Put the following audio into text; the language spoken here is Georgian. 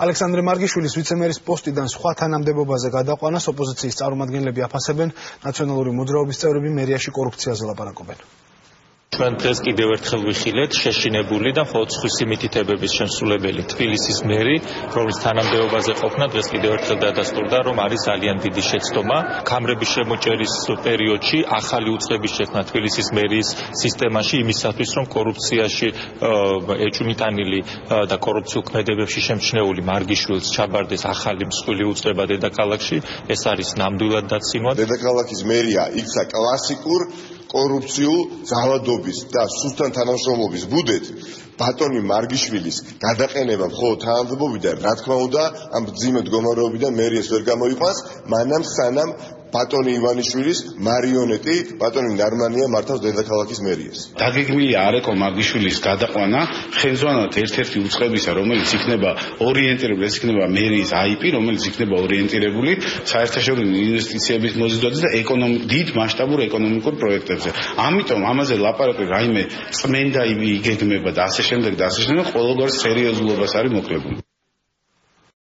ალექსანდრე მარგიშვილის ვიცემერის პოსტიდან სხვა თანამდებობაზე გადაყვანას ოპოზიციის წარმომადგენლები აფასებენ, ნაციონალური მოძრაობის წევრები მერიაში კორუფციაზე ლაპარაკობენ. ჩვენ დღეს კიდევ ერთხელ ვიხილეთ შეშინებული და მხოლოდ სხვისი მითითებების შემსრულებელი თბილისის მერი, რომლის თანამდებობაზე ყოფნა დღეს კიდევ ერთხელ დადასტურდა, რომ არის ძალიან დიდი შეცდომა. ქამრების შემოჭერის პერიოდში ახალი უწყების შექმნა თბილისის მერის სისტემაში იმისათვის, რომ კორუფციაში ეჭვმიტანილი და კორუფციულ ქმედებებში შემჩნეული მარგიშვილს ჩაბარდეს ახალი მსხვილი უწყება დედაქალაქში, ეს არის ნამდვილად დაცინვა. დედაქალაქის მერია იქცა კლასიკურ კორუფციულ ძალადობის და სუსტან თანამშრომლობის ბუდეთ. ბატონი მარგიშვილის გადაყენება მხოლოდ თანამდებობიდან, რა თქმა უნდა, ამ მძიმე მდგომარეობიდან მერიას ვერ გამოიყვანს, მანამ სანამ ბატონი ივანიშვილის მარიონეტი, ბატონი ნარმანია მართავს დედაქალაქის მერიას. დაგეგმილია არეკო მარგიშვილის გადაყვანა ხელმძღვანელად ერთ-ერთი უწყებისა, რომელიც იქნება ორიენტირებული, ეს იქნება მერიის IP, რომელიც იქნება ორიენტირებული საერთაშორისო ინვესტიციების მოზიდვაზე და დიდ მასშტაბურ ეკონომიკურ პროექტებზე. ამიტომ ამაზე ლაპარაკი რაიმე წმენდა იგეგმება და ასე შემდეგ, ყოველგვარ სერიოზულობას არის მოკლებული.